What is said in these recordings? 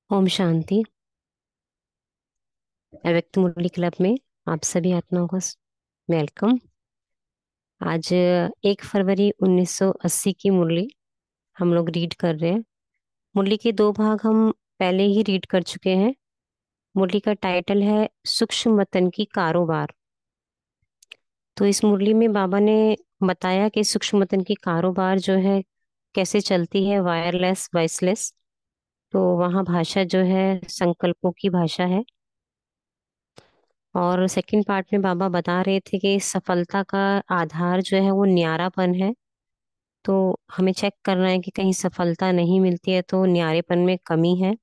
ओम शांति। अव्यक्त मुरली क्लब में आप सभी आत्माओं को वेलकम। आज 1 फरवरी 1980 की मुरली हम लोग रीड कर रहे हैं। मुरली के दो भाग हम पहले ही रीड कर चुके हैं। मुरली का टाइटल है सूक्ष्म वतन की कारोबार। तो इस मुरली में बाबा ने बताया कि सूक्ष्म वतन की कारोबार जो है कैसे चलती है, वायरलेस वॉइसलेस। तो वहाँ भाषा जो है संकल्पों की भाषा है। और सेकंड पार्ट में बाबा बता रहे थे कि सफलता का आधार जो है वो न्यारापन है। तो हमें चेक करना है कि कहीं सफलता नहीं मिलती है तो न्यारेपन में कमी है,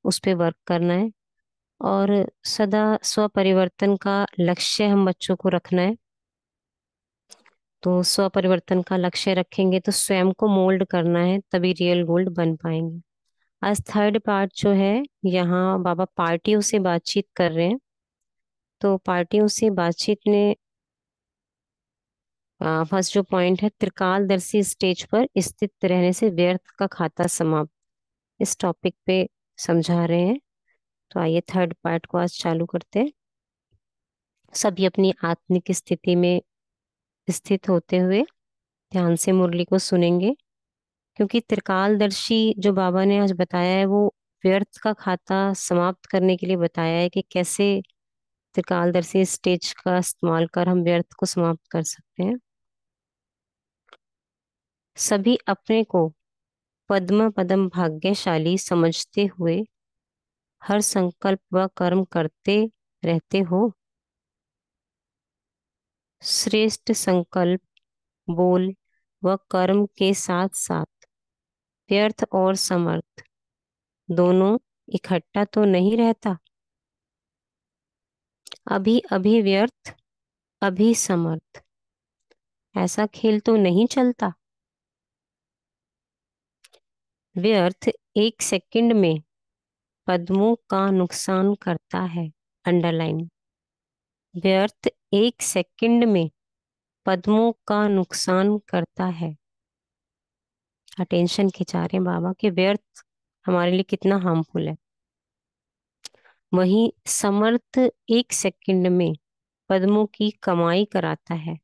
उस पे वर्क करना है। और सदा स्व परिवर्तन का लक्ष्य हम बच्चों को रखना है। तो स्व परिवर्तन का लक्ष्य रखेंगे तो स्वयं को मोल्ड करना है, तभी रियल गोल्ड बन पाएंगे। आज थर्ड पार्ट जो है, यहाँ बाबा पार्टियों से बातचीत कर रहे हैं। तो पार्टियों से बातचीत में फर्स्ट जो पॉइंट है, त्रिकालदर्शी स्टेज पर स्थित रहने से व्यर्थ का खाता समाप्त, इस टॉपिक पे समझा रहे हैं। तो आइए थर्ड पार्ट को आज चालू करते हैं। सभी अपनी आत्मिक स्थिति में स्थित होते हुए ध्यान से मुरली को सुनेंगे, क्योंकि त्रिकालदर्शी जो बाबा ने आज बताया है वो व्यर्थ का खाता समाप्त करने के लिए बताया है कि कैसे त्रिकालदर्शी स्टेज का इस्तेमाल कर हम व्यर्थ को समाप्त कर सकते हैं। सभी अपने को पद्म पदम भाग्यशाली समझते हुए हर संकल्प व कर्म करते रहते हो। श्रेष्ठ संकल्प, बोल व कर्म के साथ साथ व्यर्थ और समर्थ दोनों इकट्ठा तो नहीं रहता। अभी अभी व्यर्थ, अभी समर्थ, ऐसा खेल तो नहीं चलता। व्यर्थ 1 सेकंड में पद्मों का नुकसान करता है। अंडरलाइन। व्यर्थ 1 सेकंड में पद्मों का नुकसान करता है। अटेंशन खिंचा रहे हैं बाबा कि व्यर्थ हमारे लिए कितना हार्मफुल है। वहीं समर्थ 1 सेकंड में पद्मों की कमाई कराता है।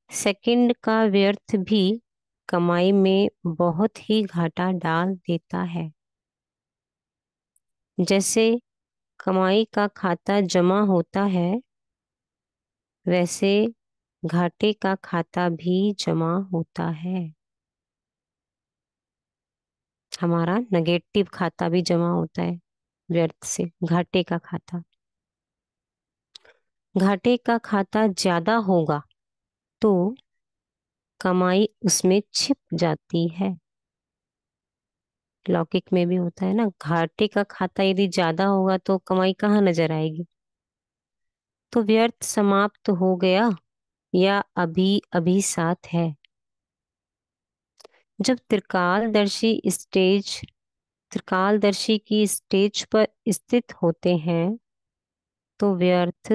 सेकंड का व्यर्थ भी कमाई में बहुत ही घाटा डाल देता है। जैसे कमाई का खाता जमा होता है, वैसे घाटे का खाता भी जमा होता है। हमारा नेगेटिव खाता भी जमा होता है व्यर्थ से, घाटे का खाता। घाटे का खाता ज्यादा होगा तो कमाई उसमें छिप जाती है। लौकिक में भी होता है ना, घाटे का खाता यदि ज्यादा होगा तो कमाई कहाँ नजर आएगी। तो व्यर्थ समाप्त हो गया या अभी अभी साथ है। जब त्रिकालदर्शी की स्टेज पर स्थित होते हैं तो व्यर्थ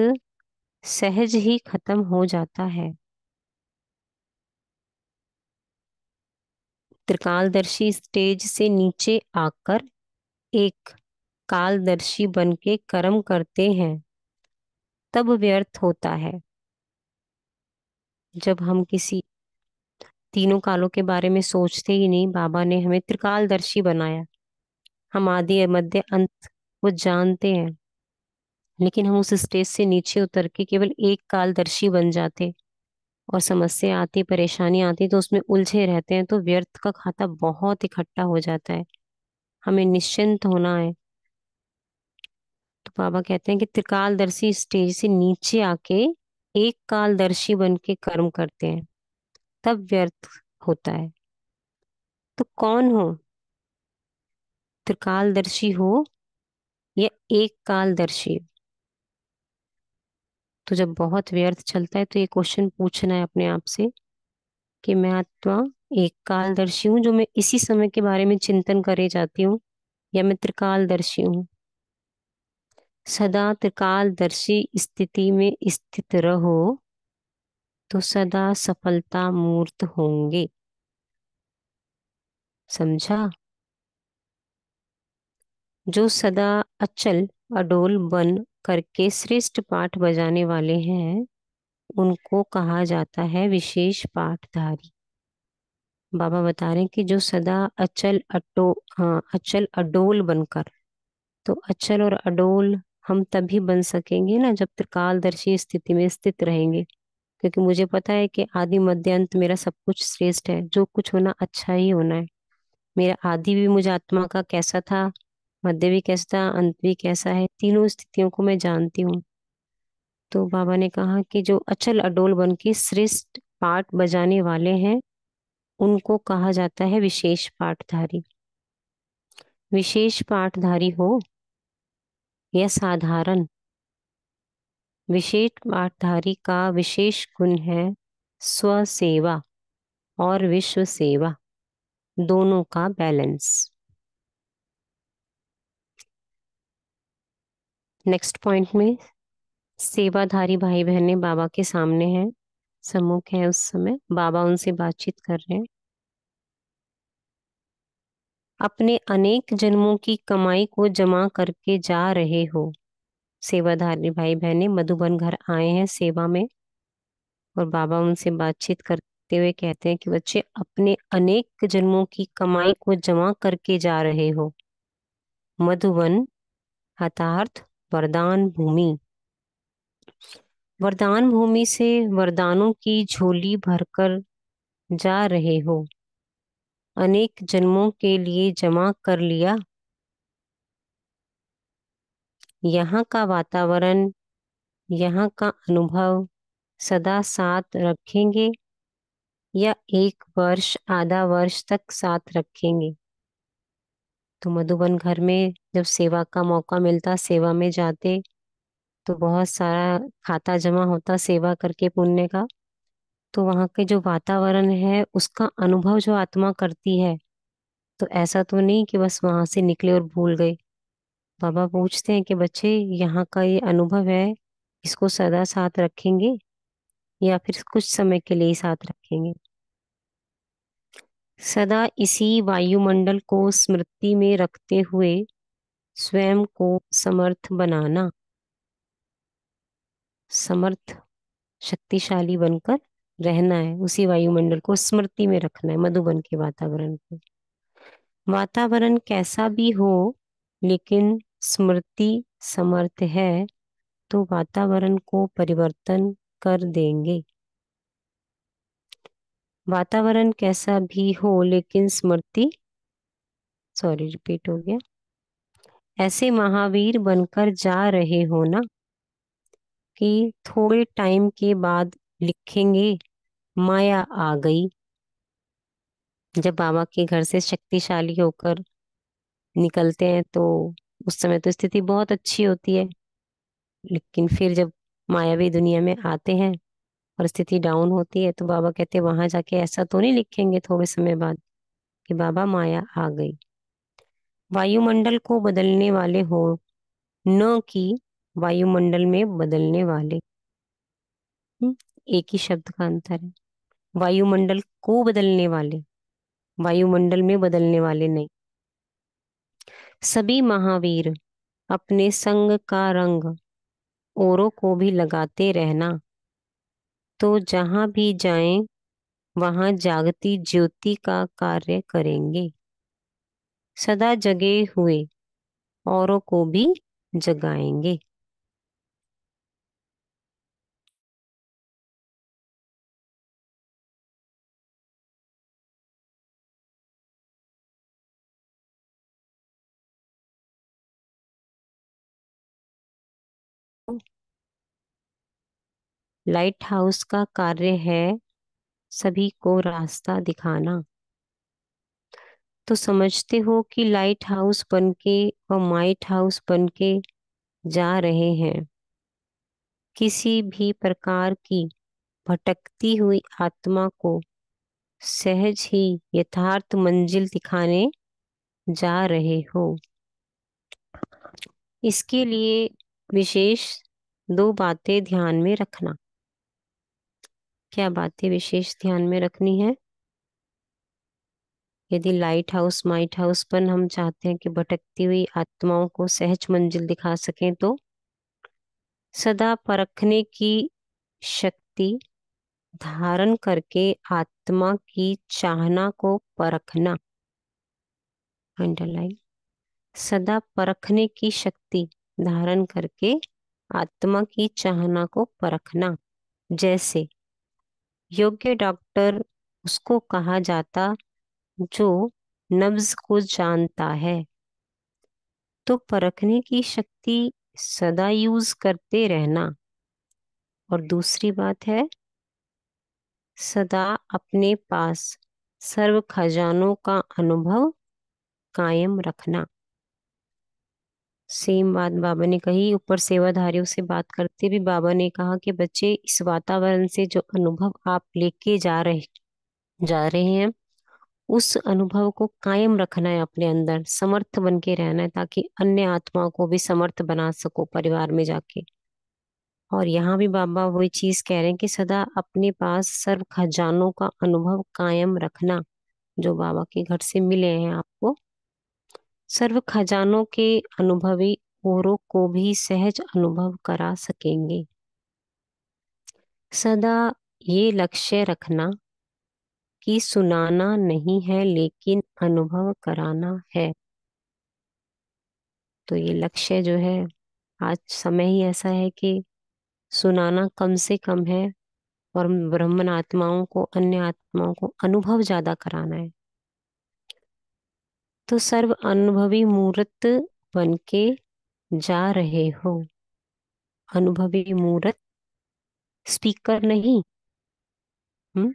सहज ही खत्म हो जाता है। त्रिकालदर्शी स्टेज से नीचे आकर एक कालदर्शी बन के कर्म करते हैं, तब व्यर्थ होता है। जब हम किसी तीनों कालों के बारे में सोचते ही नहीं, बाबा ने हमें त्रिकालदर्शी बनाया। हम आदि मध्य अंत वो जानते हैं, लेकिन हम उस स्टेज से नीचे उतर के केवल एक कालदर्शी बन जाते और समस्या आती, परेशानी आती तो उसमें उलझे रहते हैं, तो व्यर्थ का खाता बहुत इकट्ठा हो जाता है। हमें निश्चिंत होना है। तो बाबा कहते हैं कि त्रिकालदर्शी स्टेज से नीचे आके एक कालदर्शी बन के कर्म करते हैं, तब व्यर्थ होता है। तो कौन हो, त्रिकालदर्शी हो या एक कालदर्शी? तो जब बहुत व्यर्थ चलता है तो ये क्वेश्चन पूछना है अपने आप से कि मैं आत्मा एक कालदर्शी हूँ जो मैं इसी समय के बारे में चिंतन करे जाती हूँ, या मैं त्रिकालदर्शी हूँ। सदा त्रिकालदर्शी स्थिति में स्थित रहो तो सदा सफलता मूर्त होंगे। समझा? जो सदा अचल अडोल बन करके श्रेष्ठ पाठ बजाने वाले हैं, उनको कहा जाता है विशेष पाठधारी। बाबा बता रहे हैं कि जो सदा अचल अडोल बनकर, तो अचल और अडोल हम तभी बन सकेंगे ना जब त्रिकालदर्शी स्थिति में स्थित रहेंगे। क्योंकि मुझे पता है कि आदि मध्य अंत मेरा सब कुछ श्रेष्ठ है, जो कुछ होना अच्छा ही होना है। मेरा आदि भी मुझे आत्मा का कैसा था, मध्य भी कैसा था, अंत भी कैसा है, तीनों स्थितियों को मैं जानती हूँ। तो बाबा ने कहा कि जो अचल अडोल बन के श्रेष्ठ पाठ बजाने वाले हैं, उनको कहा जाता है विशेष पाठधारी। विशेष पाठधारी हो या साधारण, विशेष पाठधारी का विशेष गुण है स्वसेवा और विश्व सेवा, दोनों का बैलेंस। नेक्स्ट पॉइंट में सेवाधारी भाई बहनें बाबा के सामने हैं, सम्मुख है, उस समय बाबा उनसे बातचीत कर रहे हैं। अपने अनेक जन्मों की कमाई को जमा करके जा रहे हो। सेवाधारी भाई बहनें मधुबन घर आए हैं सेवा में, और बाबा उनसे बातचीत करते हुए कहते हैं कि बच्चे अपने अनेक जन्मों की कमाई को जमा करके जा रहे हो। मधुबन अर्थात वरदान भूमि। वरदान भूमि से वरदानों की झोली भरकर जा रहे हो। अनेक जन्मों के लिए जमा कर लिया। यहाँ का वातावरण, यहाँ का अनुभव सदा साथ रखेंगे या एक वर्ष आधा वर्ष तक साथ रखेंगे। तो मधुबन घर में जब सेवा का मौका मिलता, सेवा में जाते, तो बहुत सारा खाता जमा होता सेवा करके पुण्य का। तो वहाँ के जो वातावरण है उसका अनुभव जो आत्मा करती है, तो ऐसा तो नहीं कि बस वहां से निकले और भूल गए। बाबा पूछते हैं कि बच्चे यहाँ का ये अनुभव है, इसको सदा साथ रखेंगे या फिर कुछ समय के लिए ही साथ रखेंगे। सदा इसी वायुमंडल को स्मृति में रखते हुए स्वयं को समर्थ बनाना। समर्थ, शक्तिशाली बनकर रहना है, उसी वायुमंडल को स्मृति में रखना है, मधुबन के वातावरण को। वातावरण कैसा भी हो, लेकिन स्मृति समर्थ है तो वातावरण को परिवर्तन कर देंगे। वातावरण कैसा भी हो लेकिन स्मृति, सॉरी रिपीट हो गया, ऐसे महावीर बनकर जा रहे हो ना कि थोड़े टाइम के बाद लिखेंगे माया आ गई। जब बाबा के घर से शक्तिशाली होकर निकलते हैं तो उस समय तो स्थिति बहुत अच्छी होती है, लेकिन फिर जब मायावी दुनिया में आते हैं और स्थिति डाउन होती है, तो बाबा कहते हैं वहां जाके ऐसा तो नहीं लिखेंगे थोड़े समय बाद कि बाबा माया आ गई। वायुमंडल को बदलने वाले हो, न कि वायुमंडल में बदलने वाले। हम्म, एक ही शब्द का अंतर है। वायुमंडल को बदलने वाले, वायुमंडल में बदलने वाले नहीं। सभी महावीर अपने संग का रंग औरों को भी लगाते रहना, तो जहां भी जाएं वहां जागती ज्योति का कार्य करेंगे। सदा जगे हुए औरों को भी जगाएंगे। लाइट हाउस का कार्य है सभी को रास्ता दिखाना। तो समझते हो कि लाइट हाउस बनके और माइट हाउस बनके जा रहे हैं। किसी भी प्रकार की भटकती हुई आत्मा को सहज ही यथार्थ मंजिल दिखाने जा रहे हो। इसके लिए विशेष दो बातें ध्यान में रखना। क्या बातें विशेष ध्यान में रखनी है? यदि लाइट हाउस माइट हाउस पर हम चाहते हैं कि भटकती हुई आत्माओं को सहज मंजिल दिखा सकें, तो सदा परखने की शक्ति धारण करके आत्मा की चाहना को परखना। अंडरलाइन। सदा परखने की शक्ति धारण करके आत्मा की चाहना को परखना। जैसे योग्य डॉक्टर उसको कहा जाता जो नब्ज को जानता है। तो परखने की शक्ति सदा यूज करते रहना। और दूसरी बात है, सदा अपने पास सर्व खजानों का अनुभव कायम रखना। सेम बात बाबा ने कही। ऊपर सेवाधारियों से बात करते भी बाबा ने कहा कि बच्चे, इस वातावरण से जो अनुभव आप लेके जा रहे हैं, उस अनुभव को कायम रखना है अपने अंदर, समर्थ बन के रहना है, ताकि अन्य आत्माओं को भी समर्थ बना सको परिवार में जाके। और यहाँ भी बाबा वही चीज कह रहे हैं कि सदा अपने पास सर्व खजानों का अनुभव कायम रखना, जो बाबा के घर से मिले हैं आपको। सर्व खजानों के अनुभवी औरों को भी सहज अनुभव करा सकेंगे। सदा ये लक्ष्य रखना कि सुनाना नहीं है लेकिन अनुभव कराना है। तो ये लक्ष्य जो है, आज समय ही ऐसा है कि सुनाना कम से कम है, और ब्राह्मण आत्माओं को, अन्य आत्माओं को अनुभव ज्यादा कराना है। तो सर्व अनुभवी मूर्त बन के जा रहे हो। अनुभवी मूर्त, स्पीकर नहीं। हम्म।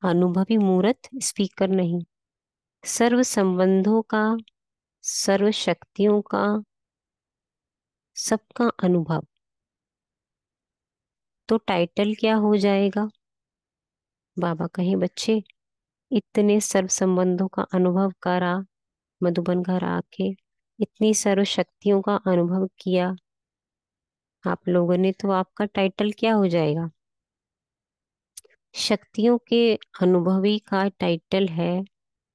अनुभवी मूर्त, स्पीकर नहीं। सर्व संबंधों का, सर्व शक्तियों का, सबका अनुभव। तो टाइटल क्या हो जाएगा? बाबा कहें, बच्चे, इतने सर्व संबंधों का अनुभव करा, मधुबन घर आके इतनी सर्व शक्तियों का अनुभव किया आप लोगों ने, तो आपका टाइटल क्या हो जाएगा? शक्तियों के अनुभवी का टाइटल है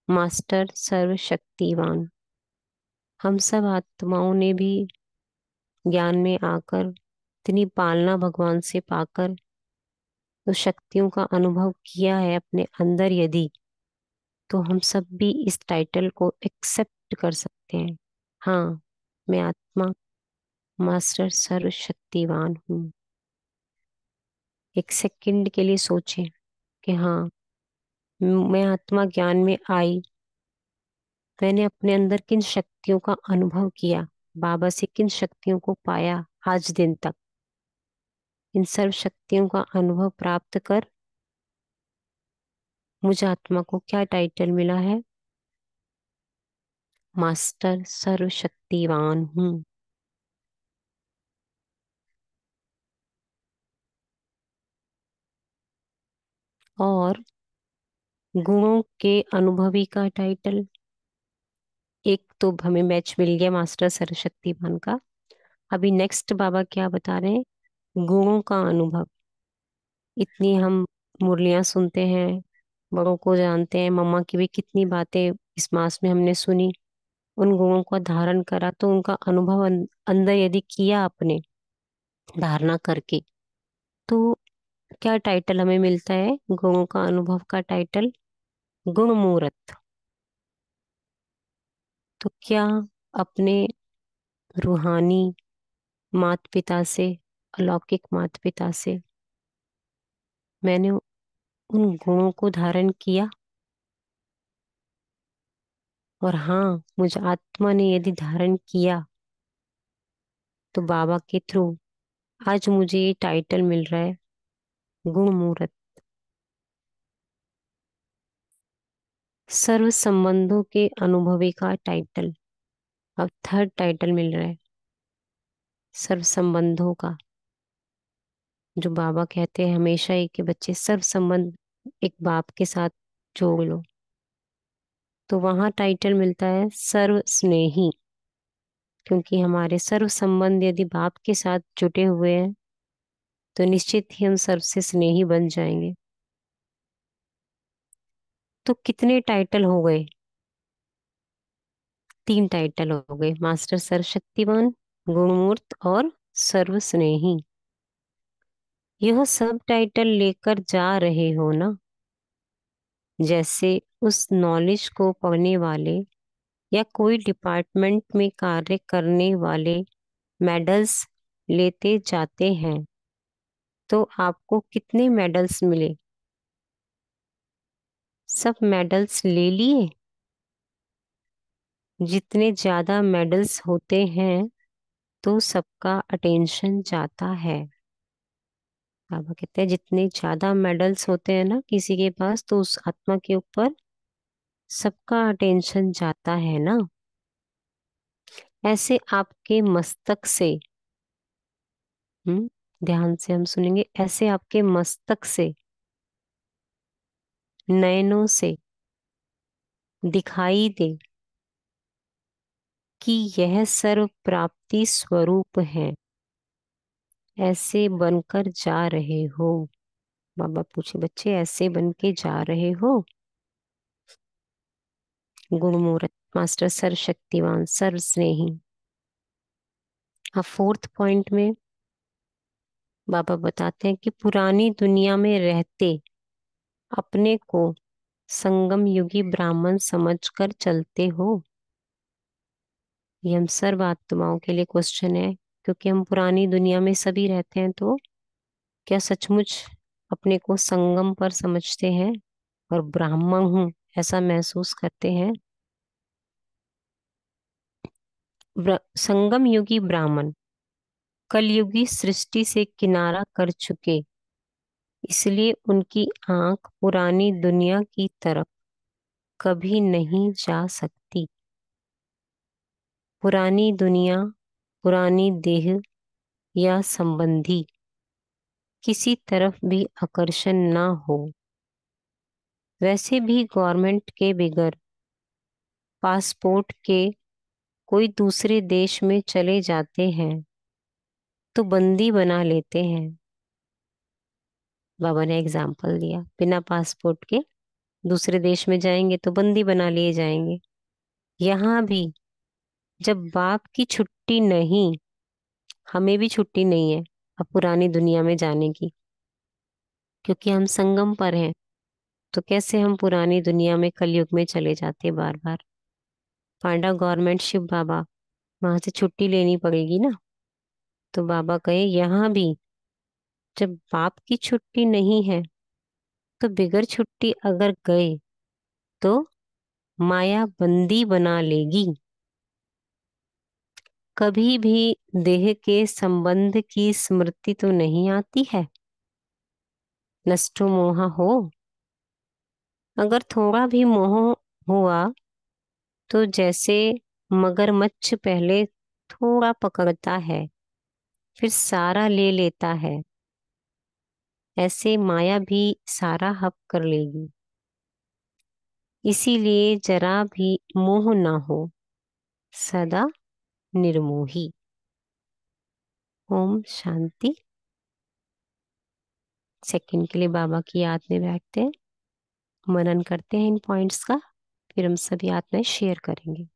मास्टर सर्वशक्तिवान। हम सब आत्माओं ने भी ज्ञान में आकर, इतनी पालना भगवान से पाकर, तो शक्तियों का अनुभव किया है अपने अंदर। यदि तो हम सब भी इस टाइटल को एक्सेप्ट कर सकते हैं। हाँ, मैं आत्मा मास्टर सर्वशक्तिवान हूँ। एक सेकंड के लिए सोचें कि हाँ, मैं आत्मा ज्ञान में आई, मैंने अपने अंदर किन शक्तियों का अनुभव किया, बाबा से किन शक्तियों को पाया आज दिन तक। इन सर्व शक्तियों का अनुभव प्राप्त कर मुझे आत्मा को क्या टाइटल मिला है? मास्टर सर्वशक्तिवान हूँ। और गुणों के अनुभवी का टाइटल, एक तो हमें मैच मिल गया मास्टर सर्वशक्तिवान का। अभी नेक्स्ट बाबा क्या बता रहे हैं? गुणों का अनुभव। इतनी हम मुरलियां सुनते हैं, बड़ों को जानते हैं, मम्मा की भी कितनी बातें इस मास में हमने सुनी। उन गुणों का धारण करा, तो उनका अनुभव अंदर यदि किया आपने धारणा करके, तो क्या टाइटल हमें मिलता है? गुणों का अनुभव का टाइटल गुण मूर्त। तो क्या अपने रूहानी माता पिता से, अलौकिक माता पिता से मैंने उन गुणों को धारण किया? और हाँ, मुझ आत्मा ने यदि धारण किया, तो बाबा के थ्रू आज मुझे ये टाइटल मिल रहा है, गुण मूर्त। सर्व संबंधों के अनुभवी का टाइटल अब थर्ड टाइटल मिल रहा है, सर्व संबंधों का। जो बाबा कहते हैं हमेशा ही कि बच्चे, सर्व संबंध एक बाप के साथ जोड़ लो, तो वहां टाइटल मिलता है सर्व स्नेही। क्योंकि हमारे सर्व संबंध यदि बाप के साथ जुटे हुए हैं, तो निश्चित ही हम सबसे स्नेही बन जाएंगे। तो कितने टाइटल हो गए? 3 टाइटल हो गए, मास्टर सर्वशक्तिमान, गुणमूर्त और सर्वस्नेही। यह सब टाइटल लेकर जा रहे हो ना, जैसे उस नॉलेज को पढ़ने वाले या कोई डिपार्टमेंट में कार्य करने वाले मेडल्स लेते जाते हैं। तो आपको कितने मेडल्स मिले? सब मेडल्स ले लिए? जितने ज्यादा मेडल्स होते हैं तो सबका अटेंशन जाता है। बाबा कहते हैं जितने ज्यादा मेडल्स होते हैं ना किसी के पास, तो उस आत्मा के ऊपर सबका अटेंशन जाता है ना। ऐसे आपके मस्तक से, ध्यान से हम सुनेंगे, ऐसे आपके मस्तक से, नयनों से दिखाई दे कि यह सर्व प्राप्ति स्वरूप है। ऐसे बनकर जा रहे हो? बाबा पूछे, बच्चे ऐसे बन के जा रहे हो? गुणमूर्त, मास्टर सर्वशक्तिवान, सर्वस्नेही। अब 4th पॉइंट में बाबा बताते हैं कि पुरानी दुनिया में रहते अपने को संगम युगी ब्राह्मण समझकर चलते हो। ये हम सर्व आत्माओं के लिए क्वेश्चन है, क्योंकि हम पुरानी दुनिया में सभी रहते हैं, तो क्या सचमुच अपने को संगम पर समझते हैं और ब्राह्मण हूं ऐसा महसूस करते हैं? संगम युगी ब्राह्मण कलयुगी सृष्टि से किनारा कर चुके, इसलिए उनकी आंख पुरानी दुनिया की तरफ कभी नहीं जा सकती। पुरानी दुनिया, पुरानी देह या संबंधी किसी तरफ भी आकर्षण ना हो। वैसे भी गवर्नमेंट के बगैर पासपोर्ट के कोई दूसरे देश में चले जाते हैं तो बंदी बना लेते हैं। बाबा ने एग्जाम्पल दिया, बिना पासपोर्ट के दूसरे देश में जाएंगे तो बंदी बना लिए जाएंगे। यहाँ भी जब बाप की छुट्टी नहीं, हमें भी छुट्टी नहीं है अब पुरानी दुनिया में जाने की, क्योंकि हम संगम पर हैं। तो कैसे हम पुरानी दुनिया में कलयुग में चले जाते बार बार? पांडा गवर्नमेंट शिव बाबा, वहां से छुट्टी लेनी पड़ेगी ना। तो बाबा कहे यहाँ भी जब बाप की छुट्टी नहीं है तो बिगर छुट्टी अगर गए तो माया बंदी बना लेगी। कभी भी देह के संबंध की स्मृति तो नहीं आती है, नष्टो मोह हो। अगर थोड़ा भी मोह हुआ तो जैसे मगरमच्छ पहले थोड़ा पकड़ता है फिर सारा ले लेता है, ऐसे माया भी सारा हक कर लेगी। इसीलिए जरा भी मोह ना हो, सदा निर्मोही। ओम शांति। सेकंड के लिए बाबा की याद में बैठते हैं, मनन करते हैं इन पॉइंट्स का, फिर हम सभी आत्माएं शेयर करेंगे।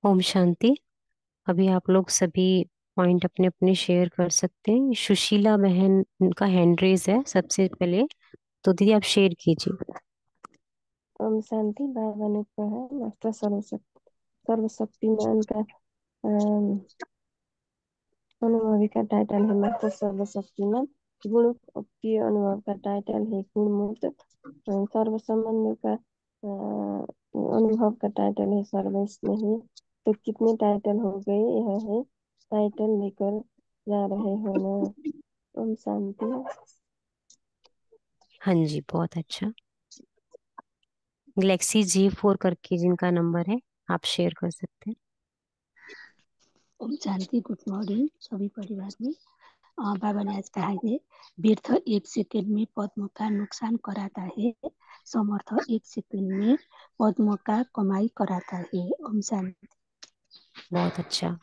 ओम शांति। अभी आप लोग सभी पॉइंट अपने अपने शेयर कर सकते हैं। सुशीला बहन का हैंड रेज है सबसे पहले, तो दीदी आप शेयर कीजिए। ओम शांति। बाबा ने कहा मास्टर सर्वशक्तिमान का अम, अनुभवी का टाइटल है मास्टर सर्वशक्तिमान। गुण की अनुभव का टाइटल है गुण मुक्त। सर्व संबंध का अनुभव का टाइटल है सर्व स्नेही। तो कितने टाइटल हो गए? यह है टाइटल लेकर जा रहे हो ना। ओम शांति। हाँ जी, बहुत अच्छा। गैलेक्सी G4 करके जिनका नंबर है, आप शेयर कर सकते हैं। ओम शांति। गुड मॉर्निंग सभी परिवार में। बाबा ने आज कहा है व्यर्थ एक सेकंड में पद्म का नुकसान कराता है, समर्थ एक सेकंड में पद्म का कमाई कराता है। ओम शांति। बहुत अच्छा।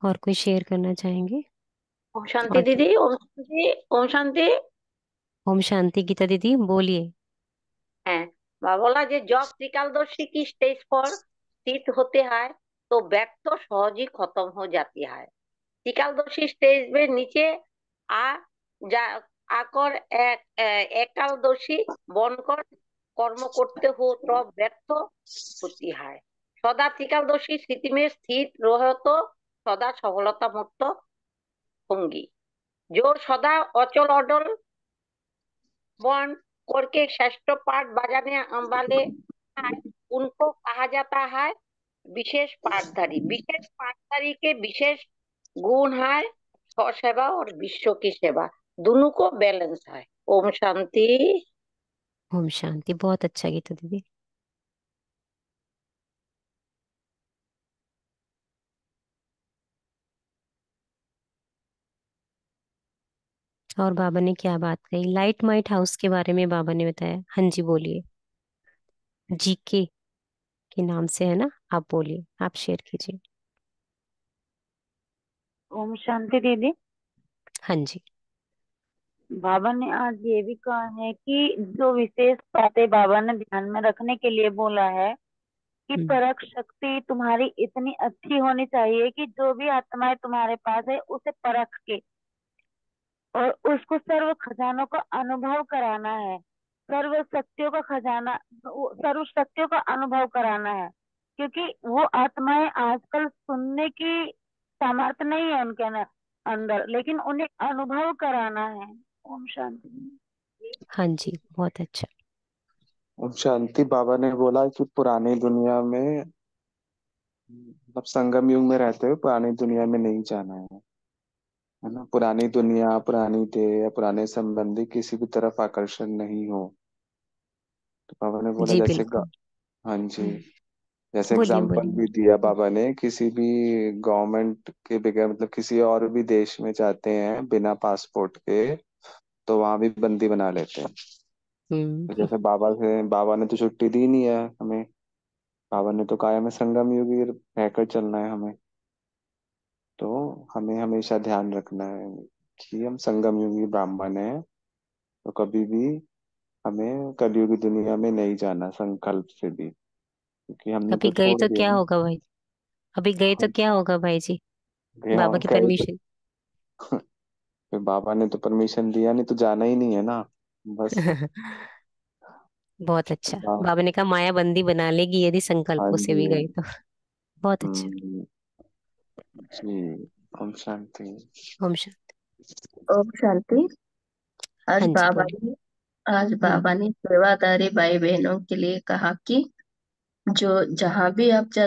और कोई शेयर करना चाहेंगे? ओम शांति और तो दीदी। ओम शांति। ओम शांति। ओम शांति गीता दीदी बोलिए। হ্যাঁ, বা বলা যে जब त्रिकालदर्शी की स्टेज पर स्थित होते हैं तो व्यक्त सहज ही खत्म हो जाती है। त्रिकालदर्शी स्टेज में नीचे आ जा आकर एकालदर्शी बनकर कर्म करते हो तो व्यक्त होती है। सदा त्रिकालदर्शी स्थिति में स्थित रहो तो सदा सफलता मुक्त होंगी। जो सदा अचल अडल बन करके श्रेष्ठ पाठ बजाने वाले हैं, उनको कहा जाता है विशेष पाठधारी। विशेष पाठधारी के विशेष गुण है स्वसेवा और विश्व की सेवा, दोनों को बैलेंस है। ओम शांति। ओम शांति, बहुत अच्छा गीता दीदी। और बाबा ने क्या बात कही? लाइट माइट हाउस के बारे में बाबा ने बताया। हाँ जी बोलिए। जीके के नाम से है ना, आप बोलिए, आप शेयर कीजिए। ओम शांति दीदी। हाँ जी। बाबा ने आज ये भी कहा है कि जो विशेष बातें बाबा ने ध्यान में रखने के लिए बोला है कि हम्म। परख शक्ति तुम्हारी इतनी अच्छी होनी चाहिए कि जो भी आत्माएं तुम्हारे पास है उसे परख के और उसको सर्व खजानों का अनुभव कराना है। सर्व शक्तियों का खजाना, सर्व शक्तियों का अनुभव कराना है, क्योंकि वो आत्माएं आजकल सुनने की सामर्थ्य नहीं है उनके अंदर, लेकिन उन्हें अनुभव कराना है। ओम शांति। हाँ जी, बहुत अच्छा। और शांति बाबा ने बोला कि पुरानी दुनिया में, मतलब संगम युग में रहते हुए पुरानी दुनिया में नहीं जाना है ना। पुरानी दुनिया, पुरानी देह या पुराने संबंधी किसी भी तरफ आकर्षण नहीं हो। तो बाबा ने बोला जी जैसे बिल्कुल। हाँ जी, जैसे बोलिए एग्जाम्पल बोलिए। भी दिया बाबा ने, किसी भी गवर्नमेंट के बगैर, मतलब किसी और भी देश में जाते हैं बिना पासपोर्ट के, तो वहां भी बंदी बना लेते हैं। तो हम्म। जैसे बाबा ने तो छुट्टी दी नहीं है हमें। बाबा ने तो कहा है हमें संगम युग ही रहकर चलना है हमें। तो हमें हमेशा ध्यान रखना है कि हम संगम युगी ब्राह्मण हैं। तो कभी भी हमें कलयुगी दुनिया में नहीं जाना संकल्प से भी, क्योंकि हमने अभी तो गए छोड़ तो दिया क्या ना। होगा भाई? अभी गए तो क्या होगा भाई जी? गया बाबा की गए तो परमिशन। फिर बाबा ने तो परमिशन दिया नहीं तो जाना ही नहीं है ना, बस। बहुत अच्छा। हाँ बाबा ने कहा माया बंदी बना लेगी यदि हाँ संकल्पों से जी। भी गए तो। बहुत अच्छा। हम्म। जी। ओम शांति। ओम शांति। ओम शांति। आज हाँ जी बाबा बोलिए। ने आज हम्म। बाबा ने सेवादारी भाई बहनों के लिए कहा कि जो जहाँ भी आप जा,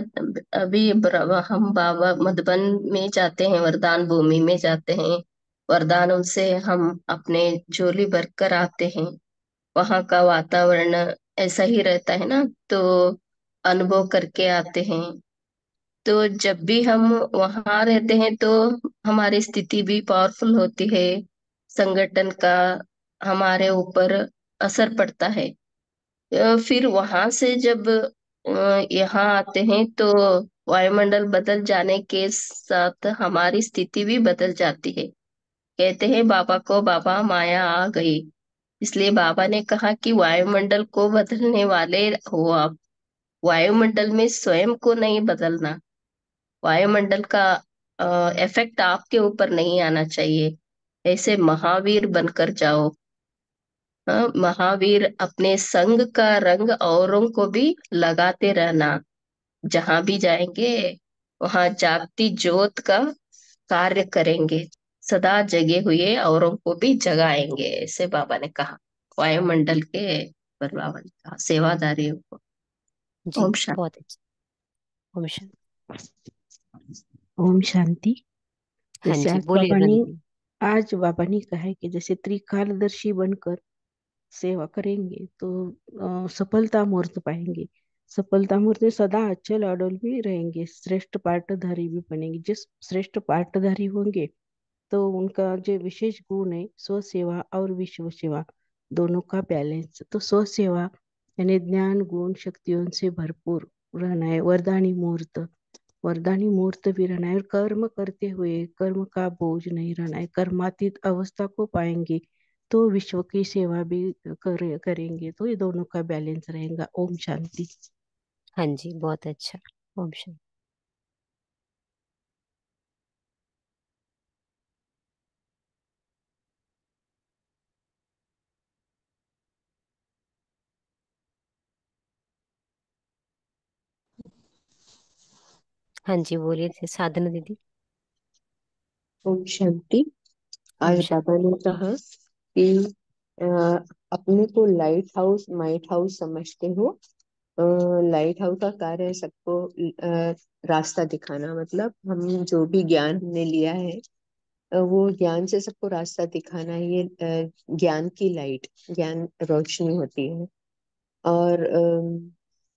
अभी हम बाबा मधुबन में जाते हैं, वरदान भूमि में जाते हैं, वरदान उनसे हम अपने झोली भर कर आते हैं। वहाँ का वातावरण ऐसा ही रहता है ना, तो अनुभव करके आते हैं। तो जब भी हम वहाँ रहते हैं तो हमारी स्थिति भी पावरफुल होती है। संगठन का हमारे ऊपर असर पड़ता है। फिर वहां से जब यहाँ आते हैं तो वायुमंडल बदल जाने के साथ हमारी स्थिति भी बदल जाती है। कहते हैं बाबा को बाबा माया आ गई। इसलिए बाबा ने कहा कि वायुमंडल को बदलने वाले हो आप। वायुमंडल में स्वयं को नहीं बदलना। वायुमंडल का इफेक्ट आपके ऊपर नहीं आना चाहिए। ऐसे महावीर बनकर जाओ। महावीर अपने संग का रंग औरों को भी लगाते रहना। जहां भी जाएंगे वहां जागती ज्योत का कार्य करेंगे। सदा जगे हुए औरों को भी जगाएंगे, ऐसे बाबा ने कहा वायुमंडल के। पर बाबा ने कहा सेवादारियों को। जी, ओम शांति। बहुत अच्छा। ओम शांति। ओम शांति। हाँ जैसे जी, बोलिए रजनी दीदी। आज बाबा ने कहा है कि जैसे त्रिकालदर्शी बनकर सेवा करेंगे तो सफलता मूर्त पाएंगे। सफलता मूर्त सदा अचल अडोल भी रहेंगे, श्रेष्ठ पाटधारी भी बनेंगे। जिस श्रेष्ठ पाटधारी होंगे तो उनका जो विशेष गुण है स्व सेवा और विश्व सेवा, दोनों का बैलेंस। तो स्व सेवा यानी ज्ञान गुण शक्तियों से भरपूर रहना है, वरदानी मूर्त। वरदानी मूर्त भी रहना है और कर्म करते हुए कर्म का बोझ नहीं रहना है, कर्मातीत अवस्था को पाएंगे तो विश्व की सेवा भी करेंगे। तो ये दोनों का बैलेंस रहेगा। ओम शांति। हाँ जी, बहुत अच्छा। ओम शांति। हाँ जी, बोलिए साधना दीदी। ओम शांति। ओम आज शांति। बाबा ने कहा कि अ, अपने को लाइट हाउस माइट हाउस समझते हो। लाइट हाउस का कार्य है सबको रास्ता दिखाना। मतलब हम जो भी ज्ञान हमने लिया है वो ज्ञान से सबको रास्ता दिखाना। ये ज्ञान की लाइट, ज्ञान रोशनी होती है। और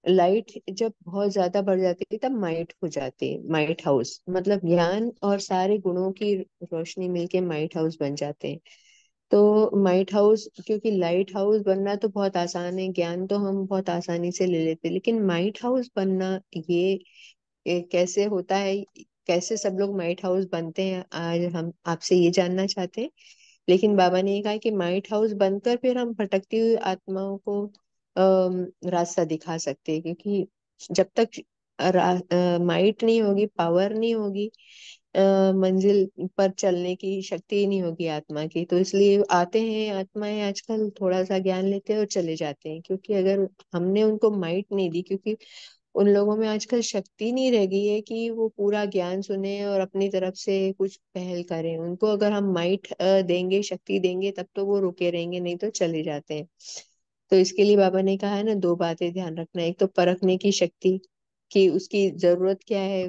लाइट जब बहुत ज्यादा बढ़ जाती है तब माइट हो जाती है। माइट हाउस मतलब ज्ञान और सारे गुणों की रोशनी मिलके माइट हाउस बन जाते हैं। तो माइट हाउस, क्योंकि लाइट हाउस बनना तो बहुत आसान है, ज्ञान तो हम बहुत आसानी से ले लेते हैं, लेकिन माइट हाउस बनना ये कैसे होता है, कैसे सब लोग माइट हाउस बनते हैं, आज हम आपसे ये जानना चाहते हैं। लेकिन बाबा ने ये कहा कि माइट हाउस बनकर फिर हम भटकती हुई आत्माओं को रास्ता दिखा सकते हैं। क्योंकि जब तक माइट नहीं होगी, पावर नहीं होगी, मंजिल पर चलने की शक्ति ही नहीं होगी आत्मा की। तो इसलिए आते हैं आत्माएं आजकल, थोड़ा सा ज्ञान लेते हैं और चले जाते हैं। क्योंकि अगर हमने उनको माइट नहीं दी, क्योंकि उन लोगों में आजकल शक्ति नहीं रह गई है कि वो पूरा ज्ञान सुने और अपनी तरफ से कुछ पहल करें। उनको अगर हम माइट देंगे, शक्ति देंगे, तब तो वो रुके रहेंगे, नहीं तो चले जाते हैं। तो इसके लिए बाबा ने कहा है ना, दो बातें ध्यान रखना। एक तो परखने की शक्ति कि उसकी जरूरत क्या है,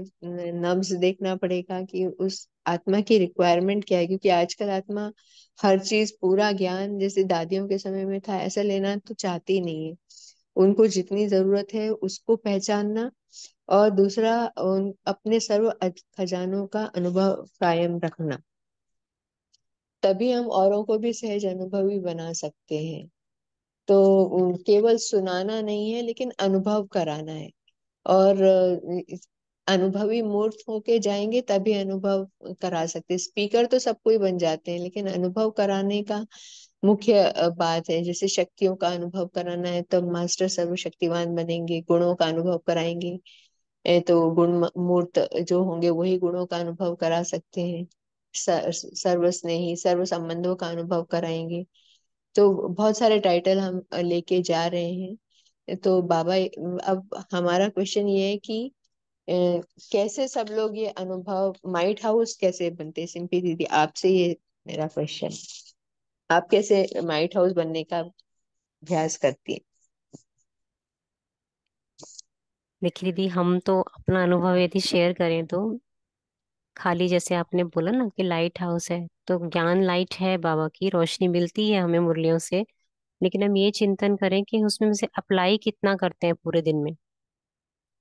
नब्ज देखना पड़ेगा कि उस आत्मा की रिक्वायरमेंट क्या है। क्योंकि आजकल आत्मा हर चीज, पूरा ज्ञान जैसे दादियों के समय में था ऐसा लेना तो चाहती नहीं है। उनको जितनी जरूरत है उसको पहचानना, और दूसरा अपने सर्व खजानों का अनुभव कायम रखना। तभी हम औरों को भी सहज अनुभवी बना सकते हैं। तो केवल सुनाना नहीं है, लेकिन अनुभव कराना है। और अनुभवी मूर्त होके जाएंगे तभी अनुभव करा सकते। स्पीकर तो सब कोई बन जाते हैं, लेकिन अनुभव कराने का मुख्य बात है। जैसे शक्तियों का अनुभव कराना है तो मास्टर सर्वशक्तिवान बनेंगे, गुणों का अनुभव कराएंगे तो गुण मूर्त जो होंगे वही गुणों का अनुभव करा सकते हैं। सर्व स्नेही, सर्व संबंधों का अनुभव कराएंगे। तो बहुत सारे टाइटल हम लेके जा रहे हैं। तो बाबा, अब हमारा क्वेश्चन ये है कि अ, कैसे सब लोग ये अनुभव माइट हाउस कैसे बनते हैं। सिंपी दीदी, आपसे ये मेरा क्वेश्चन, आप कैसे माइट हाउस बनने का अभ्यास करती है। देखिए दीदी, हम तो अपना अनुभव यदि शेयर करें तो खाली जैसे आपने बोला ना कि लाइट हाउस है, तो ज्ञान लाइट है, बाबा की रोशनी मिलती है हमें मुरलियों से। लेकिन हम ये चिंतन करें कि उसमें से अप्लाई कितना करते हैं पूरे दिन में।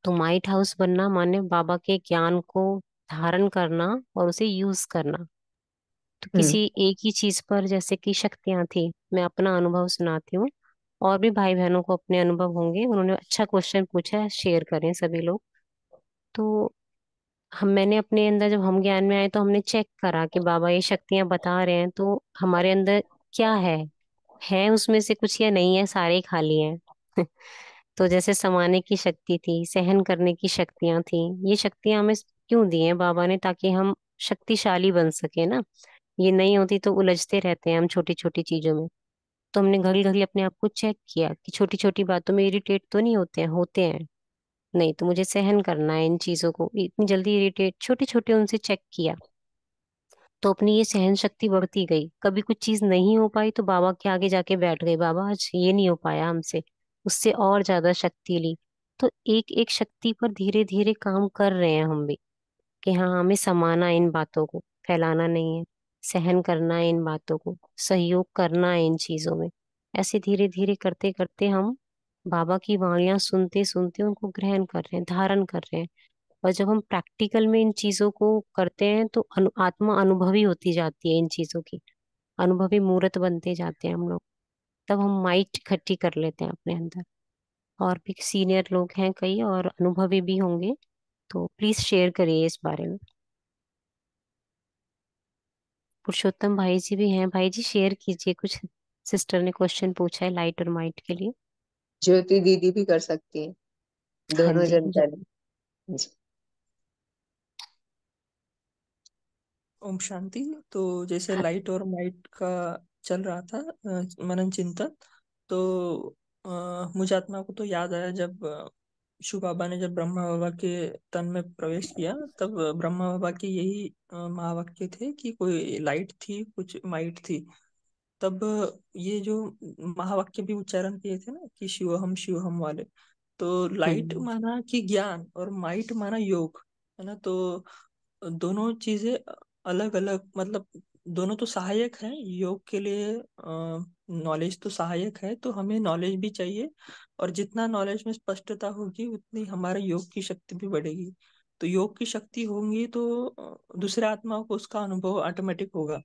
तो माइट हाउस बनना माने बाबा के ज्ञान को धारण करना और उसे यूज करना। तो हम्म। किसी एक ही चीज पर, जैसे कि शक्तियां थी, मैं अपना अनुभव सुनाती हूँ। और भी भाई बहनों को अपने अनुभव होंगे, उन्होंने अच्छा क्वेश्चन पूछा है, शेयर करें सभी लोग। तो मैंने अपने अंदर, जब हम ज्ञान में आए तो हमने चेक करा कि बाबा ये शक्तियां बता रहे हैं, तो हमारे अंदर क्या है उसमें से कुछ या नहीं है, सारे ही खाली हैं। तो जैसे समाने की शक्ति थी, सहन करने की शक्तियां थी, ये शक्तियां हमें क्यों दी हैं बाबा ने? ताकि हम शक्तिशाली बन सके ना। ये नहीं होती तो उलझते रहते हैं हम छोटी छोटी चीजों में। तो हमने घड़ी घड़ी अपने आप को चेक किया कि छोटी छोटी बातों में इरिटेट तो नहीं होते हैं, होते हैं। नहीं तो मुझे सहन करना है इन चीजों को, इतनी जल्दी इरिटेट, छोटे छोटे उनसे चेक किया। तो अपनी ये सहन शक्ति बढ़ती गई। कभी कुछ चीज नहीं हो पाई तो बाबा के आगे जाके बैठ गई, बाबा आज ये नहीं हो पाया हमसे, उससे और ज्यादा शक्ति ली। तो एक एक शक्ति पर धीरे धीरे काम कर रहे हैं हम भी, कि हाँ हमें समाना है, इन बातों को फैलाना नहीं है, सहन करना है इन बातों को, सहयोग करना है इन चीजों में। ऐसे धीरे धीरे करते करते हम बाबा की वाणियां सुनते सुनते उनको ग्रहण कर रहे हैं, धारण कर रहे हैं। और जब हम प्रैक्टिकल में इन चीजों को करते हैं तो आत्मा अनुभवी होती जाती है इन चीजों की, अनुभवी मूर्त बनते जाते हैं हम लोग। तब हम माइट इकट्ठी कर लेते हैं अपने अंदर। और भी सीनियर लोग हैं कई और अनुभवी भी होंगे, तो प्लीज शेयर करिए इस बारे में। पुरुषोत्तम भाई जी भी हैं, भाई जी शेयर कीजिए कुछ। सिस्टर ने क्वेश्चन पूछा है लाइट और माइट के लिए। ज्योति दीदी भी कर सकती है, हाँ दोनों जी जन करें जी। ओम शांति। तो जैसे लाइट और माइट का चल रहा था मनन चिंतन, तो मुझ आत्मा को तो याद आया जब शिव बाबा ने जब ब्रह्मा बाबा के तन में प्रवेश किया, तब ब्रह्मा बाबा के यही महावाक्य थे कि कोई लाइट थी, कुछ माइट थी। तब ये जो महावाक्य भी उच्चारण किए थे ना कि शिवहम वाले, तो लाइट हम्म। माना कि ज्ञान और माइट माना योग, है ना। तो दोनों चीजें अलग अलग, मतलब दोनों तो सहायक हैं योग के लिए। नॉलेज तो सहायक है, तो हमें नॉलेज भी चाहिए, और जितना नॉलेज में स्पष्टता होगी उतनी हमारे योग की शक्ति भी बढ़ेगी। तो योग की शक्ति होंगी तो दूसरे आत्माओं को उसका अनुभव ऑटोमेटिक होगा,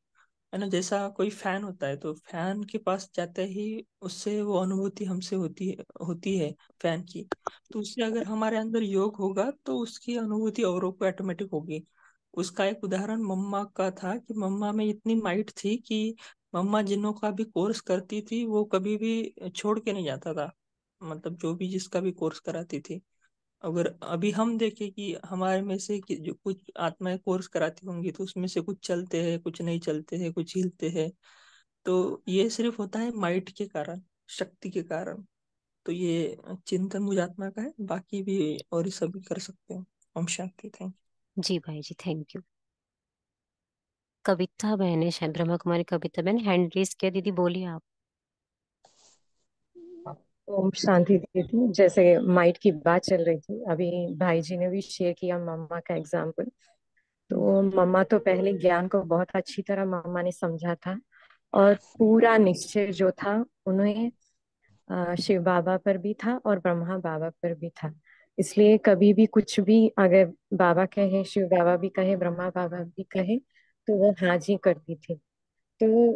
है ना। जैसा कोई फैन होता है, तो फैन के पास जाते ही उससे वो अनुभूति हमसे होती है फैन की। तो उससे अगर हमारे अंदर योग होगा तो उसकी अनुभूति औरों को ऑटोमेटिक होगी। उसका एक उदाहरण मम्मा का था कि मम्मा में इतनी माइट थी कि मम्मा जिनों का भी कोर्स करती थी वो कभी भी छोड़ के नहीं जाता था, मतलब जो भी जिसका भी कोर्स कराती थी। अगर अभी हम देखें कि हमारे में से कि जो कुछ आत्माएं कोर्स कराती होंगी, तो उसमें से कुछ चलते हैं, कुछ नहीं चलते हैं, कुछ हिलते हैं। तो ये सिर्फ होता है माइट के कारण, शक्ति के कारण। तो ये चिंतन मुझ आत्मा का है, बाकी भी और ही सभी कर सकते हैं। ओम शांति। थैंक जी भाई जी, थैंक यू। कविता बहन है शायद, ब्रह्मा कुमारी कविता बहन, हैंड रेज किया, दीदी बोलिए आप। ओम शांति दीदी। जैसे माइट की बात चल रही थी अभी, भाई जी ने भी शेयर किया मम्मा का एग्जाम्पल। यू। तो मम्मा तो पहले ज्ञान को बहुत अच्छी तरह मम्मा ने समझा था, और पूरा निश्चय जो था उन्हें शिव बाबा पर भी था और ब्रह्मा बाबा पर भी था। इसलिए कभी भी कुछ भी अगर बाबा कहे, शिव बाबा भी कहे, ब्रह्मा बाबा भी कहे, तो वो हाँ जी करती थी। तो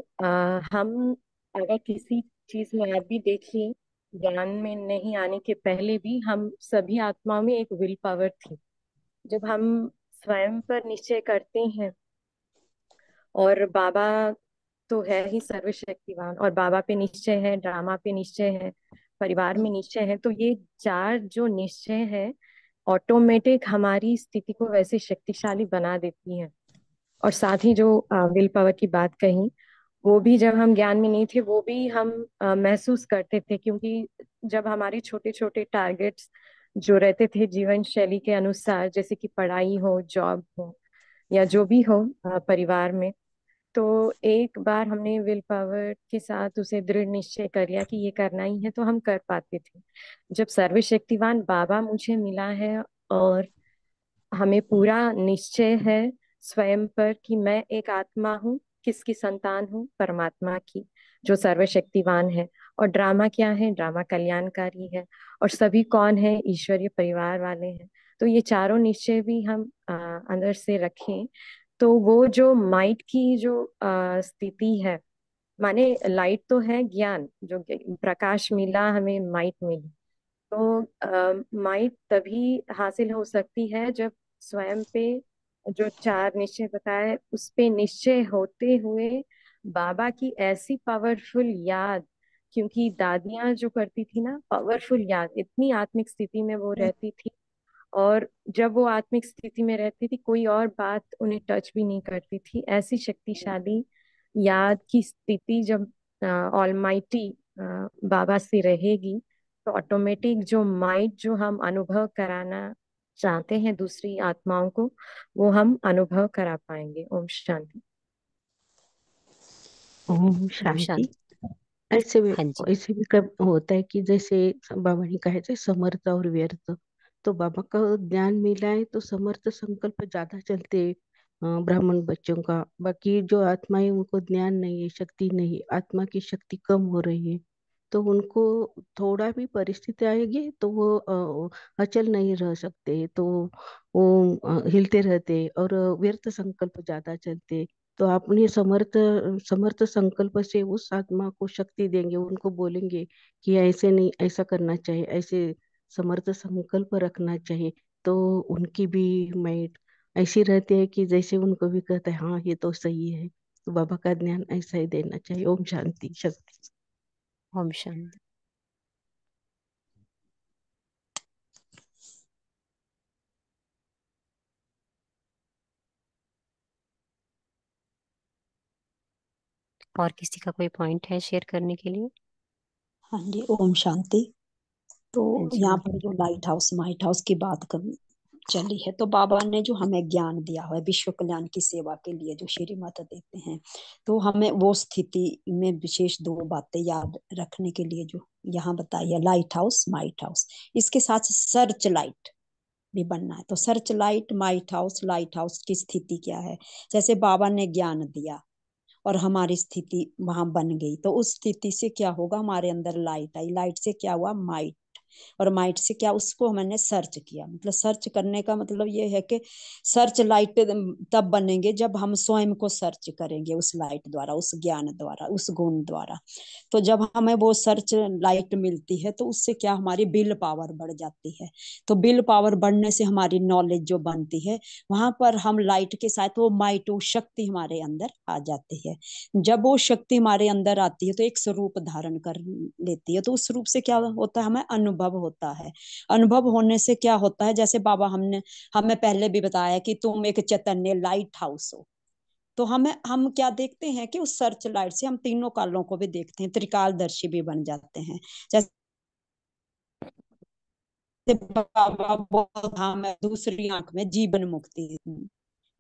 हम अगर किसी चीज में आप भी देखिए, ज्ञान में नहीं आने के पहले भी हम सभी आत्माओं में एक विल पावर थी। जब हम स्वयं पर निश्चय करते हैं, और बाबा तो है ही सर्वशक्तिवान, और बाबा पे निश्चय है, ड्रामा पे निश्चय है, परिवार में निश्चय है, तो ये चार जो निश्चय है ऑटोमेटिक हमारी स्थिति को वैसे शक्तिशाली बना देती है। और साथ ही जो विल पावर की बात कही, वो भी जब हम ज्ञान में नहीं थे वो भी हम महसूस करते थे, क्योंकि जब हमारे छोटे छोटे टारगेट्स जो रहते थे जीवन शैली के अनुसार, जैसे कि पढ़ाई हो, जॉब हो, या जो भी हो परिवार में, तो एक बार हमने विल पावर के साथ उसे दृढ़ निश्चय कर लिया कि ये करना ही है, तो हम कर पाते थे। जब सर्वशक्तिवान बाबा मुझे मिला है, और हमें पूरा निश्चय है स्वयं पर कि मैं एक आत्मा हूँ, किसकी संतान हूँ, परमात्मा की, जो सर्वशक्तिवान है। और ड्रामा क्या है? ड्रामा कल्याणकारी है। और सभी कौन है? ईश्वरीय परिवार वाले हैं। तो ये चारों निश्चय भी हम अंदर से रखें, तो वो जो माइट की जो स्थिति है माने लाइट तो है ज्ञान, जो प्रकाश मिला हमें, माइट मिली। तो माइट तभी हासिल हो सकती है जब स्वयं पे जो चार निश्चय बताए उस पे निश्चय होते हुए बाबा की ऐसी पावरफुल याद, क्योंकि दादियां जो करती थी ना, पावरफुल याद, इतनी आत्मिक स्थिति में वो रहती थी। और जब वो आत्मिक स्थिति में रहती थी कोई और बात उन्हें टच भी नहीं करती थी। ऐसी शक्तिशाली याद की स्थिति जब ऑलमाइटी बाबा से रहेगी, तो ऑटोमेटिक जो माइट जो हम अनुभव कराना चाहते हैं दूसरी आत्माओं को, वो हम अनुभव करा पाएंगे। ओम शांति। ओम ओम शांति। शांति। हाँ जी। ऐसे भी कब होता है कि जैसे बाबा ने कहा थे समर्थ और व्यर्थ, तो बाबा का ज्ञान मिला है तो समर्थ संकल्प ज्यादा चलते ब्राह्मण बच्चों का। बाकी जो आत्माएं उनको ज्ञान नहीं है, शक्ति नहीं, आत्मा की शक्ति कम हो रही है, तो उनको थोड़ा भी परिस्थिति आएगी तो वो अचल नहीं रह सकते, तो वो हिलते रहते और व्यर्थ संकल्प ज्यादा चलते। तो अपने समर्थ समर्थ संकल्प से उस आत्मा को शक्ति देंगे, उनको बोलेंगे कि ऐसे नहीं, ऐसा करना चाहिए, ऐसे समर्थ संकल्प रखना चाहिए, तो उनकी भी माइंड ऐसी रहती है कि जैसे उनको भी कहते हैं हाँ ये तो सही है। तो बाबा का ज्ञान ऐसा ही देना चाहिए। ओम शांति शक्ति। ओम शांति। और किसी का कोई पॉइंट है शेयर करने के लिए? हाँ जी, ओम शांति। तो हाँ जी यहाँ पर माता। जो लाइट हाउस माइट हाउस की बात कर चली है, तो बाबा ने जो हमें ज्ञान दिया है विश्व कल्याण की सेवा के लिए जो श्रीमत देते हैं, तो हमें वो स्थिति में विशेष दो बातें याद रखने के लिए जो यहाँ बताई है, लाइट हाउस माइट हाउस, इसके साथ सर्च लाइट भी बनना है। तो search light might house light house की स्थिति क्या है? जैसे बाबा ने ज्ञान दिया और हमारी स्थिति वहां बन गई, तो उस स्थिति से क्या होगा, हमारे अंदर लाइट आई, लाइट से क्या हुआ, माइट, और माइट से क्या, उसको मैंने सर्च किया। मतलब सर्च करने का मतलब ये है कि सर्च लाइट तब बनेंगे जब हम स्वयं को सर्च करेंगे उस लाइट द्वारा, उस ज्ञान द्वारा, उस गुण द्वारा। तो जब हमें वो सर्च लाइट मिलती है तो उससे क्या, हमारी बिल पावर बढ़ जाती है। तो बिल पावर बढ़ने से हमारी नॉलेज जो बनती है, वहां पर हम लाइट के साथ वो माइट, वो शक्ति हमारे अंदर आ जाती है। जब वो शक्ति हमारे अंदर आती है तो एक स्वरूप धारण कर लेती है। तो उस रूप से क्या होता है, हमें अनुभव होता है। अनुभव होने से क्या होता है, जैसे बाबा हमने हमें पहले भी बताया कि तुम एक चैतन्य लाइट हाउस हो। तो हम क्या देखते हैं कि उस सर्च लाइट से हम तीनों कालों को भी देखते हैं, त्रिकालदर्शी भी बन जाते हैं। जैसे बाबा बोल धाम है, दूसरी आंख में जीवन मुक्ति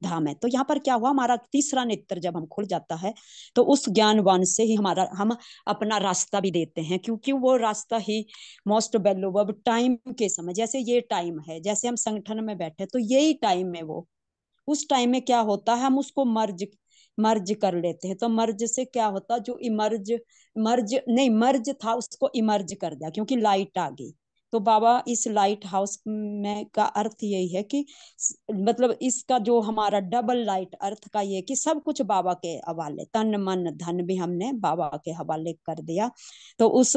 धाम है। तो यहाँ पर क्या हुआ, हमारा तीसरा नेत्र जब हम खुल जाता है, तो उस ज्ञानवान से ही हमारा हम अपना रास्ता भी देते हैं, क्योंकि वो रास्ता ही मोस्ट वैल्यूएबल टाइम के समय, जैसे ये टाइम है, जैसे हम संगठन में बैठे तो यही टाइम है वो, उस टाइम में क्या होता है, हम उसको मर्ज मर्ज कर लेते हैं। तो मर्ज से क्या होता, जो इमर्ज मर्ज नहीं मर्ज था उसको इमर्ज कर दिया, क्योंकि लाइट आ गई। तो बाबा इस लाइट हाउस में का अर्थ यही है कि मतलब इसका जो हमारा डबल लाइट अर्थ का ये कि सब कुछ बाबा के हवाले, तन मन धन भी हमने बाबा के हवाले कर दिया। तो उस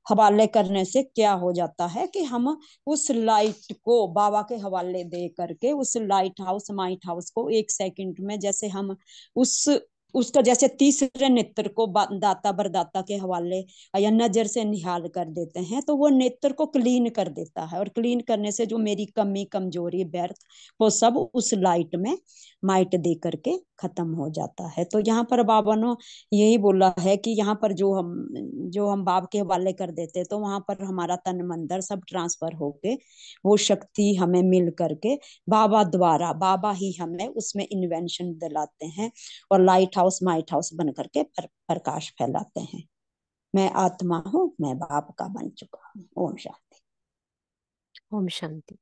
हवाले करने से क्या हो जाता है कि हम उस लाइट को बाबा के हवाले दे करके, उस लाइट हाउस माइट हाउस को एक सेकंड में, जैसे हम उस उसका जैसे तीसरे नेत्र को दाता बरदाता के हवाले या नजर से निहाल कर देते हैं, तो वो नेत्र को क्लीन कर देता है। और क्लीन करने से जो मेरी कमी कमजोरी व्यर्थ, वो सब उस लाइट में माइट दे करके खत्म हो जाता है। तो यहाँ पर बाबा ने यही बोला है कि यहाँ पर जो हम बाप के हवाले कर देते, तो वहां पर हमारा तन मंदिर सब ट्रांसफर होके वो शक्ति हमें मिल करके बाबा द्वारा, बाबा ही हमें उसमें इन्वेंशन दिलाते हैं और लाइट हाउस माइट हाउस बन करके प्रकाश फैलाते हैं। मैं आत्मा हूँ, मैं बाप का बन चुका हूँ। ओम शांति। ओम शांति।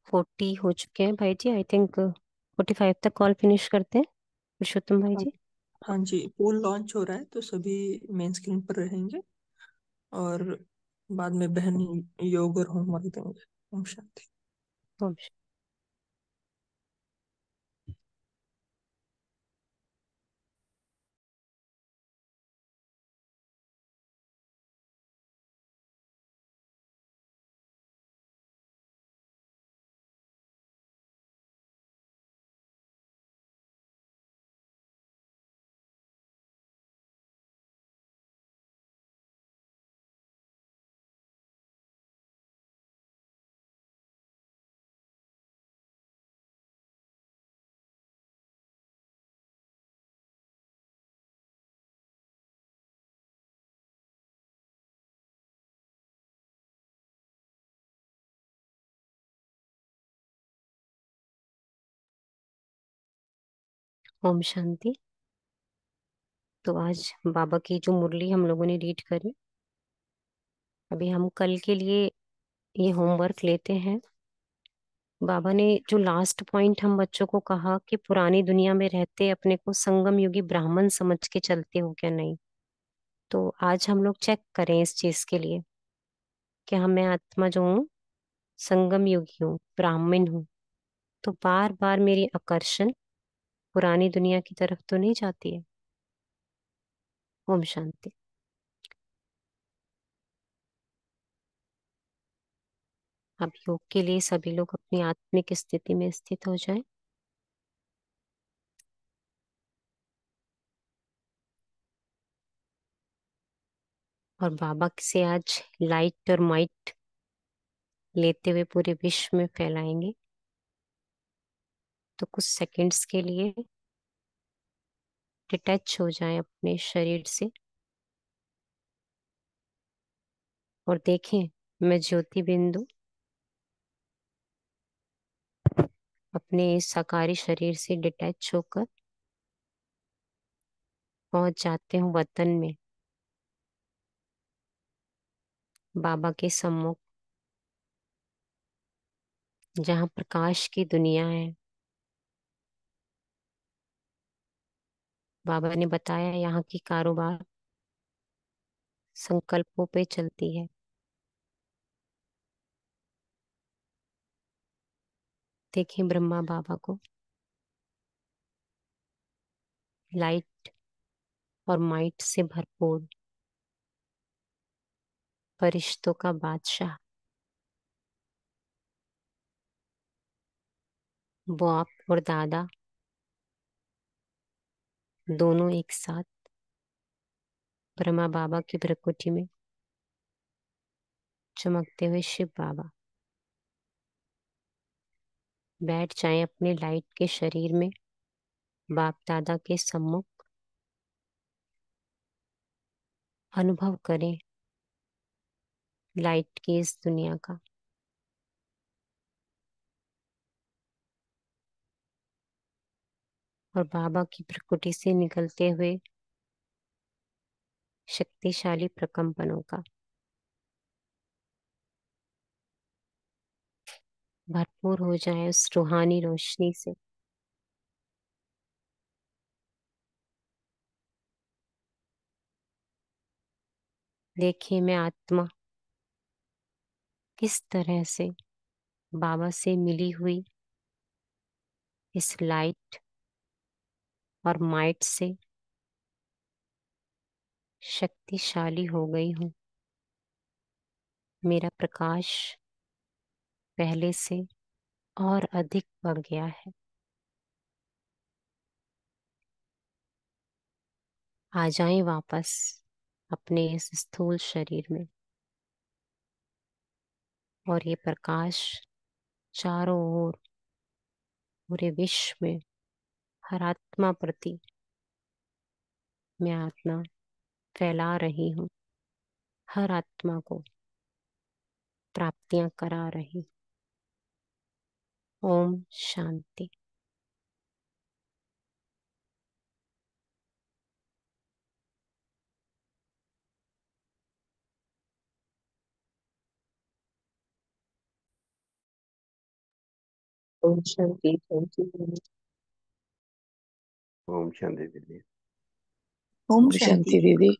40 हो चुके हैं भाई जी, आई थिंक 45 तक कॉल फिनिश करते हैं पुरुषोत्तम भाई हाँ जी। हाँ जी, पोल लॉन्च हो रहा है तो सभी मेन स्क्रीन पर रहेंगे और बाद में बहन योग और होमवर्क देंगे। ओम शांति। ओम शांति। ओम शांति। तो आज बाबा की जो मुरली हम लोगों ने रीड करी, अभी हम कल के लिए ये होमवर्क लेते हैं। बाबा ने जो लास्ट पॉइंट हम बच्चों को कहा कि पुरानी दुनिया में रहते अपने को संगम युगी ब्राह्मण समझ के चलते हो क्या नहीं, तो आज हम लोग चेक करें इस चीज के लिए कि हम मैं आत्मा जो हूँ संगम युगी हूँ, ब्राह्मण हूँ, तो बार बार मेरी आकर्षण पुरानी दुनिया की तरफ तो नहीं जाती है। ओम शांति। अब योग के लिए सभी लोग अपनी आत्मिक स्थिति में स्थित हो जाएं। और बाबा से आज लाइट और माइट लेते हुए पूरे विश्व में फैलाएंगे। तो कुछ सेकंड्स के लिए डिटैच हो जाएं अपने शरीर से और देखें मैं ज्योति बिंदु अपने इस साकारी शरीर से डिटैच होकर पहुंच जाते हूँ वतन में, बाबा के सम्मुख, जहाँ प्रकाश की दुनिया है। बाबा ने बताया यहाँ की कारोबार संकल्पों पे चलती है। देखें ब्रह्मा बाबा को, लाइट और माइट से भरपूर फरिश्तों का बादशाह, बाप और दादा दोनों एक साथ ब्रह्मा बाबा की भ्रकुटी में चमकते हुए शिव बाबा बैठ जाएं अपने लाइट के शरीर में, बाप दादा के सम्मुख। अनुभव करें लाइट की इस दुनिया का। और बाबा की प्रकृति से निकलते हुए शक्तिशाली प्रकंपनों का। भरपूर हो जाए उस रूहानी रोशनी से। देखिए मैं आत्मा किस तरह से बाबा से मिली हुई इस लाइट और माइट से शक्तिशाली हो गई हूँ। मेरा प्रकाश पहले से और अधिक बढ़ गया है। आ जाएं वापस अपने इस स्थूल शरीर में और ये प्रकाश चारों ओर पूरे विश्व में हर आत्मा प्रति मैं आत्मा फैला रही हूँ, हर आत्मा को प्राप्तियां करा रही। ओम शांति। ओम शांति। Thank you. ओम शांति दीदी। ओम शांति दीदी।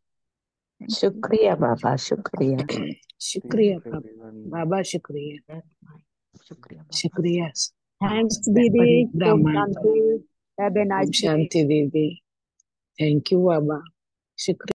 शुक्रिया बाबा, शुक्रिया। शुक्रिया बाबा, बाबा शुक्रिया, शुक्रिया। थैंक्स दीदी। ओम ब्राह्मण शांति। Have a nice Om Shanti दीदी। थैंक यू बाबा, शुक्रिया।